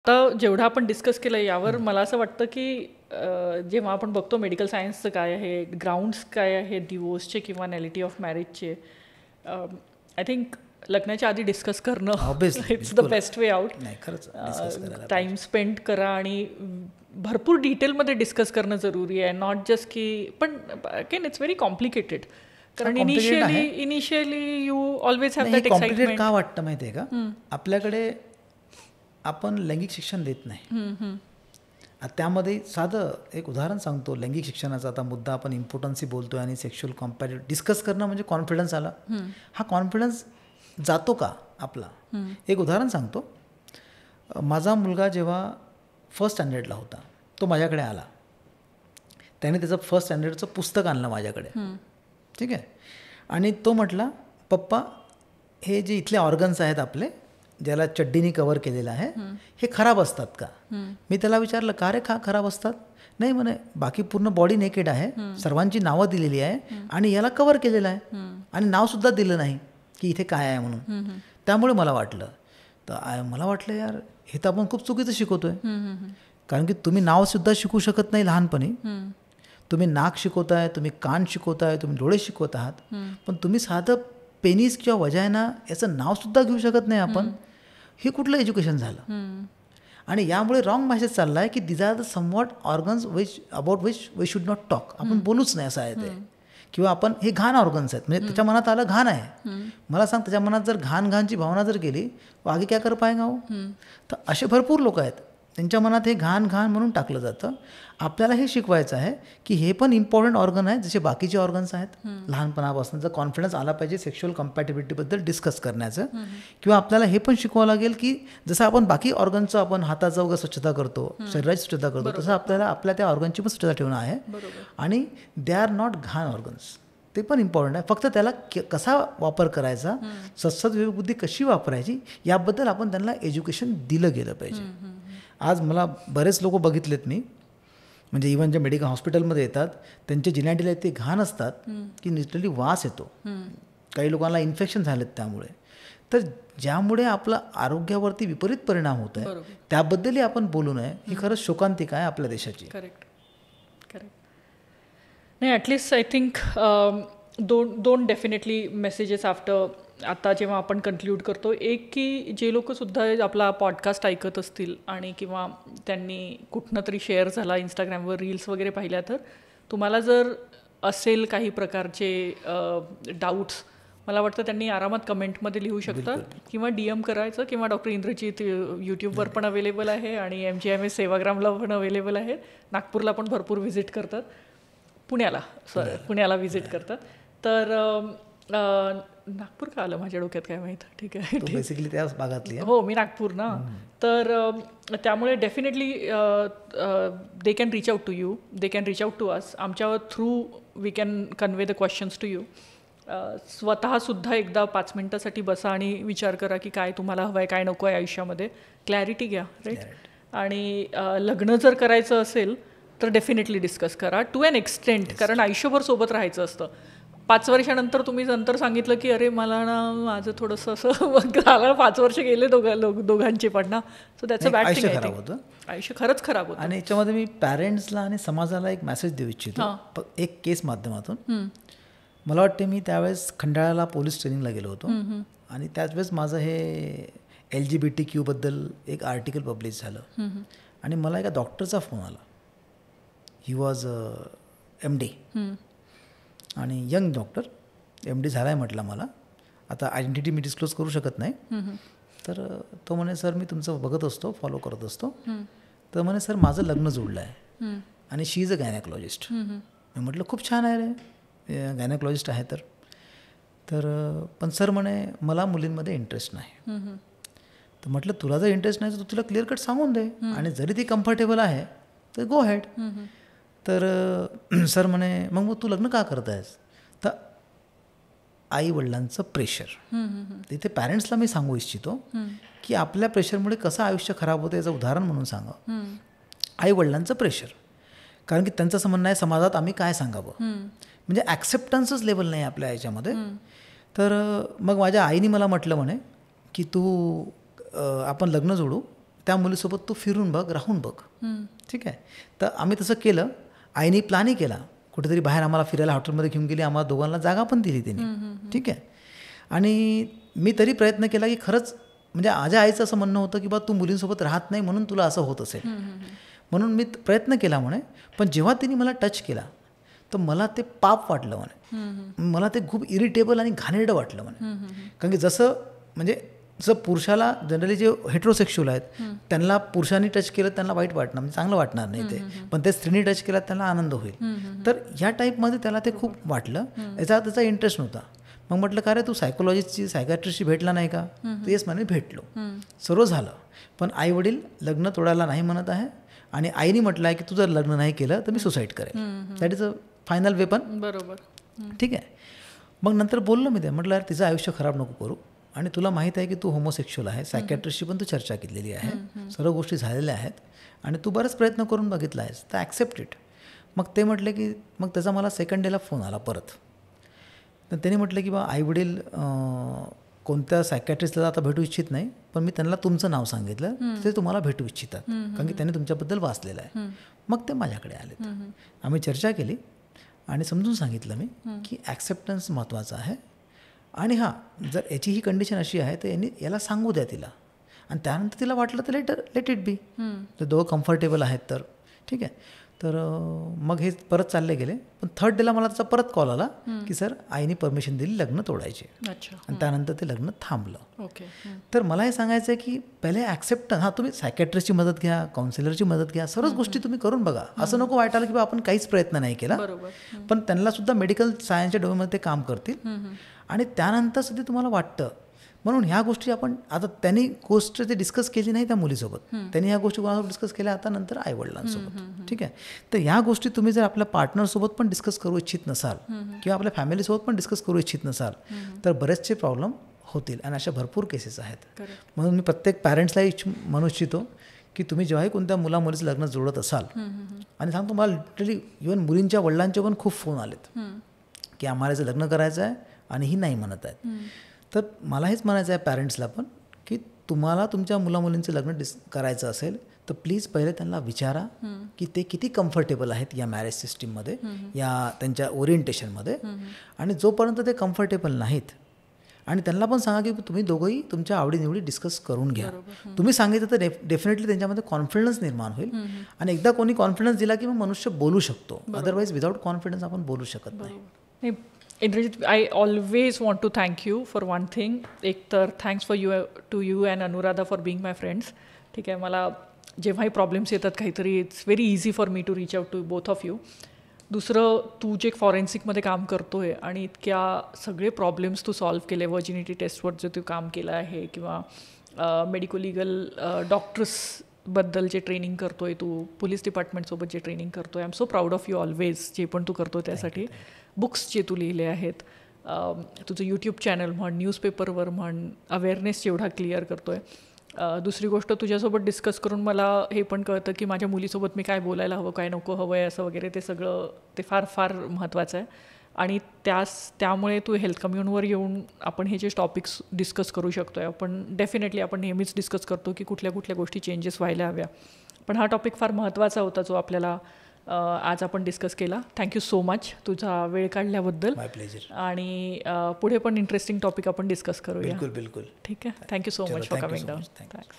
आता जेवढं आपण डिस्कस केलं यावर मला असं वाटतं की जेव्हा आपण बघतो मेडिकल सायन्सचं काय आहे, ग्राउंड्स काय आहे डिवोर्सचे किंवा नॅलिटी ऑफ मॅरेजचे, आय थिंक लग्नाच्या आधी डिस्कस करणं obviously it's the best way out. नाही खरंच डिस्कस करायला टाईम स्पेंड करा आणि भरपूर डिटेलमध्ये डिस्कस करणं जरुरी आहे. नॉट जस्ट की, पण अगेन इट्स व्हेरी कॉम्प्लिकेटेड. कारण initially you always have that excitement. का वाटतं माहिती आहे का, आपल्याकडे आपण लैंगिक शिक्षण देत नाही. त्यामध्ये साधं एक उदाहरण सांगतो लैंगिक शिक्षणाचा. आता मुद्दा आपण इम्पॉर्टन्सी बोलतोय आणि सेक्शुअल कॉम्पॅरिटिव्ह डिस्कस करणं म्हणजे कॉन्फिडन्स आला. हा कॉन्फिडन्स जातो का आपला? एक उदाहरण सांगतो. माझा मुलगा जेव्हा फर्स्ट स्टँडर्डला होता, तो माझ्याकडे आला. त्याने त्याचं फर्स्ट स्टँडर्डचं पुस्तक आणलं माझ्याकडे, ठीक आहे. आणि तो म्हटला, पप्पा हे जे इथले ऑर्गन्स आहेत आपले, ज्याला चड्डीने कव्हर केलेलं आहे, हे खराब असतात का? मी त्याला विचारलं, का रे खराब असतात? नाही म्हणे, बाकी पूर्ण बॉडी नेकेड आहे, सर्वांची नावं दिलेली आहे आणि याला कव्हर केलेलं आहे आणि नावसुद्धा दिलं नाही की इथे काय आहे म्हणून. त्यामुळे मला वाटलं यार हे तर आपण खूप चुकीचं शिकवतोय. कारण की तुम्ही नावसुद्धा शिकू शकत नाही लहानपणी. तुम्ही नाक शिकवताय, तुम्ही कान शिकवताय, तुम्ही डोळे शिकवत आहात, पण तुम्ही साधं पेनिस किंवा वजायना याचं नावसुद्धा घेऊ शकत नाही आपण. हे कुठलं एज्युकेशन झालं? आणि यामुळे रॉंग मेसेज चालला आहे की these are the somewhat organs about which we should not talk. आपण बोलूच नाही असं आहे ते. किंवा आपण हे घाण ऑर्गन्स आहेत, म्हणजे त्याच्या मनात आलं घाण आहे. मला सांग, त्याच्या मनात जर घाणची भावना जर गेली, आगे क्या कर पाएगा हो? तर असे भरपूर लोक आहेत, त्यांच्या मनात हे घाण म्हणून टाकलं जातं. आपल्याला हे शिकवायचं आहे की हे पण इम्पॉर्टंट ऑर्गन आहेत जसे बाकीचे ऑर्गन्स आहेत. लहानपणापासून जर कॉन्फिडन्स आला पाहिजे सेक्शुअल कम्पॅटिबिलिटीबद्दल डिस्कस करण्याचं. किंवा आपल्याला हे पण शिकवावं लागेल की जसं आपण बाकी ऑर्गनचं आपण हाताचं वगैरे स्वच्छता करतो, शरीराची स्वच्छता करतो, तसं आपल्याला आपल्या त्या ऑर्गनची पण स्वच्छता ठेवणं आहे. आणि दे आर नॉट घाण ऑर्गन्स, ते पण इम्पॉर्टंट आहे. फक्त त्याला कसा वापर करायचा, सद्सद्विवेकबुद्धी कशी वापरायची, याबद्दल आपण त्यांना एज्युकेशन दिलं गेलं पाहिजे. आज मला बरेच लोक बघितलेत मी, म्हणजे इव्हन जे मेडिकल हॉस्पिटलमध्ये येतात, त्यांचे जिनॅटिला ते घाण असतात की लिटरली वास येतो. काही लोकांना इन्फेक्शन झालेत त्यामुळे. तर ज्यामुळे आपला आरोग्यावरती विपरीत परिणाम होत आहे, त्याबद्दलही आपण बोलू नये. ही खरंच शोकांतिका आहे आपल्या देशाची. करेक्ट. नाही, ॲटलिस्ट आय थिंक दोन डेफिनेटली मेसेजेस आफ्टर आता जेव्हा आपण कन्क्ल्यूड करतो. एक की जे लोकसुद्धा आपला पॉडकास्ट ऐकत असतील आणि किंवा त्यांनी कुठनं तरी शेअर झाला इंस्टाग्रामवर रील्स वगैरे पाहिल्या, तर तुम्हाला जर असेल काही प्रकारचे डाऊट्स, मला वाटतं त्यांनी आरामात कमेंटमध्ये लिहू शकतात किंवा DM करायचं. किंवा डॉक्टर इंद्रजीत यूट्यूबवर पण अवेलेबल आहे आणि MGMS सेवाग्रामला पण अवेलेबल आहे. नागपूरला पण भरपूर व्हिजिट करतात, पुण्याला व्हिजिट करतात. तर नागपूर का आलं माझ्या डोक्यात काय माहीत. ठीक आहे, बेसिकली त्याच भागातली. हो, मी नागपूर ना. तर त्यामुळे definitely they can reach out to you, they can reach out to us. आमच्या through we can convey the questions to you. स्वतःसुद्धा एकदा 5 मिनिटासाठी बसा आणि विचार करा की काय तुम्हाला हवं आहे, काय नको आहे आयुष्यामध्ये. क्लॅरिटी घ्या, राईट. आणि लग्न जर करायचं असेल तर डेफिनेटली डिस्कस करा टू एन एक्सटेंट, कारण आयुष्यभर सोबत राहायचं असतं. 5 वर्षानंतर तुम्ही नंतर सांगितलं की अरे मला ना माझं थोडंसं असं झालं, 5 वर्ष गेले दोघांचे पण ना. So that's a bad thing. खराब होतं, आयुष्य खरंच खराब होतं. आणि याच्यामध्ये मी पॅरेंट्सला आणि समाजाला एक मेसेज देऊ इच्छितो एक केस माध्यमातून. मला वाटते मी त्यावेळेस खंडाळ्याला पोलीस ट्रेनिंगला गेलो होतो आणि त्याच वेळेस माझं हे LGBTQ बद्दल एक आर्टिकल पब्लिश झालं आणि मला एका डॉक्टरचा फोन आला. ही वॉज MD आणि यंग डॉक्टर. MD झाला आहे म्हटलं मला. आता आयडेंटिटी मी डिस्क्लोज करू शकत नाही. तर तो म्हणे, सर मी तुमचं बघत असतो, फॉलो करत असतो. तर म्हणे, सर माझं लग्न जुळलं आहे आणि शी इज अ गायनेकॉलॉजिस्ट. मी म्हटलं खूप छान आहे रे, गायनेकॉलॉजिस्ट आहे तर पण सर म्हणे मला मुलींमध्ये इंटरेस्ट नाही. तर म्हटलं तुला जर इंटरेस्ट नाही तर तू तिला क्लिअर कट सांगून दे आणि जरी ती कम्फर्टेबल आहे तर गो हेड. तर सर म्हणे मग तू लग्न का करत आहेस? तर आई वडिलांचं प्रेशर. तिथे पॅरेंट्सला मी सांगू इच्छितो की आपल्या प्रेशरमुळे कसं आयुष्य खराब होतं याचं उदाहरण म्हणून सांगा. आई वडिलांचं प्रेशर, कारण की त्यांचं असं म्हणणं आहे समाजात आम्ही काय सांगावं, म्हणजे ॲक्सेप्टन्सच लेवल नाही आपल्या याच्यामध्ये. तर मग माझ्या आईने मला म्हटलं म्हणे की तू आपण लग्न जोडू, त्या मुलीसोबत तू फिरून बघ, राहून बघ. ठीक आहे. तर आम्ही तसं केलं. आईने प्लॅनही केला, कुठेतरी बाहेर आम्हाला फिरायला हॉटेलमध्ये घेऊन गेली, आम्हाला दोघांना जागा पण दिली तिने. ठीक आहे. आणि मी तरी प्रयत्न केला की खरंच म्हणजे माझ्या आईचं असं म्हणणं होतं की बा तू मुलींसोबत राहत नाही म्हणून तुला असं होत असेल, म्हणून मी प्रयत्न केला म्हणे. पण जेव्हा तिने मला टच केला तर मला ते पाप वाटलं म्हणे. मला ते खूप इरिटेबल आणि घाणेरडं वाटलं म्हणे. कारण की जसं पुरुषाला जनरली जे हेट्रोसेक्शुअल आहेत त्यांना पुरुषांनी टच केलं त्यांना वाईट वाटणार, म्हणजे चांगलं वाटणार नाही ते, पण ते स्त्रीने टच केलं त्यांना आनंद होईल. तर ह्या टाईपमध्ये त्याला ते खूप वाटलं. त्याचा इंटरेस्ट नव्हता. मग म्हटलं का रे तू सायकोलॉजिस्टची सायकॅट्रिस्टची भेटला नाही का? येस म्हणे भेटलो, सर्व झालं. पण आई वडील लग्न तोडायला नाही म्हणत आहे आणि आईने म्हटलं आहे की तू जर लग्न नाही केलं तर मी सुसाईड करेल. That is a final weapon. बरोबर. ठीक आहे. मग नंतर बोललो मी ते, म्हटलं यार तिचं आयुष्य खराब नको करू आणि तुला माहीत आहे की तू होमोसेक्शुअल आहे, सायकॅट्रिस्टशी पण तू चर्चा केलेली आहे, सर्व गोष्टी झालेल्या आहेत आणि तू बरेच प्रयत्न करून बघितला आहेस, तर ॲक्सेप्ट इट. मग ते म्हटले की मग त्याचा मला सेकंड डेला फोन आला परत. तर त्याने म्हटलं की बा आईवडील कोणत्या सायकॅट्रिस्टला आता भेटू इच्छित नाही, पण मी त्यांना तुमचं नाव सांगितलं, ते तुम्हाला भेटू इच्छितात कारण की त्यांनी तुमच्याबद्दल वाचलेलं आहे. मग ते माझ्याकडे आलेत. आम्ही चर्चा केली आणि समजून सांगितलं मी की ॲक्सेप्टन्स महत्त्वाचं आहे आणि हां जर याची ही कंडिशन अशी आहे तर याला सांगू द्या तिला आणि त्यानंतर तिला वाटलं तर लेट इट बी. तर दोघं कम्फर्टेबल आहेत तर ठीक आहे. तर मग हे परत चालले गेले. पण थर्ड डेला मला त्याचा परत कॉल आला की सर आईने परमिशन दिली लग्न तोडायचे आणि त्यानंतर ते लग्न थांबलं. तर मला हे सांगायचं आहे की पहिले ॲक्सेप्टन्स, हां तुम्ही सायकॅट्रिस्टची मदत घ्या, काउन्सिलरची मदत घ्या, सर्वच गोष्टी तुम्ही करून बघा. असं नको वाटायला की बा आपण काहीच प्रयत्न नाही केला, पण त्यांना सुद्धा मेडिकल सायन्सच्या डोमेनमध्ये ते काम करतील आणि त्यानंतर सुद्धा तुम्हाला वाटतं. म्हणून ह्या गोष्टी आपण आता त्यांनी गोष्ट ते डिस्कस केली नाही त्या मुलीसोबत, त्यांनी ह्या गोष्टी कोणासोबत डिस्कस केल्या आता नंतर आईवडिलांसोबत. ठीक आहे. तर ह्या गोष्टी तुम्ही जर आपल्या पार्टनरसोबत पण डिस्कस करू इच्छित नसाल किंवा आपल्या फॅमिलीसोबत पण डिस्कस करू इच्छित नसाल तर बरेचसे प्रॉब्लेम होतील आणि अशा भरपूर केसेस आहेत. म्हणून मी प्रत्येक पॅरेंट्सलाही म्हणू इच्छितो की तुम्ही जेव्हाही कोणत्या मुलीचं लग्न जोडत असाल, आणि सांगतो मला लिटरली इव्हन मुलींच्या वडिलांचे पण खूप फोन आलेत की आम्हाला जे लग्न करायचं आहे आणि ही नाही म्हणत आहेत. तर मला हेच म्हणायचं आहे पॅरेंट्सला पण की तुम्हाला तुमच्या मुलींचं लग्न करायचं असेल तर प्लीज पहिले त्यांना विचारा की ते किती कम्फर्टेबल आहेत या मॅरेज सिस्टीममध्ये, या त्यांच्या ओरिएंटेशनमध्ये. आणि जोपर्यंत ते कम्फर्टेबल नाहीत आणि त्यांना पण सांगा की तुम्ही दोघंही तुमच्या आवडीनिवडी डिस्कस करून घ्या. तुम्ही सांगितलं तर डेफिनेटली त्यांच्यामध्ये कॉन्फिडन्स निर्माण होईल आणि एकदा कोणी कॉन्फिडन्स दिला की मग मनुष्य बोलू शकतो, अदरवाईज विदाऊट कॉन्फिडन्स आपण बोलू शकत नाही. Indrajit, I always want to thank you for one thing. एक तर thanks for to you and Anuradha for being my friends. ठीक आहे. मला जेव्हाही प्रॉब्लेम्स येतात काहीतरी it's very easy for me to reach out to both of you. दुसरं तू जे फॉरेन्सिकमध्ये काम करतो आहे आणि इतक्या सगळे प्रॉब्लेम्स तू सॉल्व्ह केले, व्हर्जिनिटी टेस्टवर जे तू काम केलं आहे किंवा मेडिको लिगल डॉक्टर्सबद्दल जे ट्रेनिंग करतो आहे तू, पोलीस डिपार्टमेंटसोबत जे ट्रेनिंग करतो आहे, I am so proud of you always. जे पण तू करतो त्यासाठी बुक्स जे तू लिहिले आहेत, तुझं यूट्यूब चॅनल म्हण, न्यूजपेपरवर म्हण, अवेअरनेस जेवढा क्लिअर करतो आहे. दुसरी गोष्ट तुझ्यासोबत डिस्कस करून मला हे पण कळतं की माझ्या मुलीसोबत मी काय बोलायला हवं, काय नको हवं आहे असं वगैरे, ते सगळं ते फार फार महत्त्वाचं आहे. आणि त्यामुळे तू हेल्थ कम्युनवर येऊन आपण हे जे टॉपिक्स डिस्कस करू शकतो आहे. आपण डेफिनेटली आपण नेहमीच डिस्कस करतो की कुठल्या कुठल्या गोष्टी चेंजेस व्हायला हव्या, पण हा टॉपिक फार महत्त्वाचा होता जो आपल्याला आज आपण डिस्कस केला. थँक्यू सो मच तुझा वेळ काढल्याबद्दल. माय प्लेजर. आणि पुढे पण इंटरेस्टिंग टॉपिक आपण डिस्कस करूया. बिलकुल बिलकुल. ठीक आहे. Thank you so much for coming down. Thanks.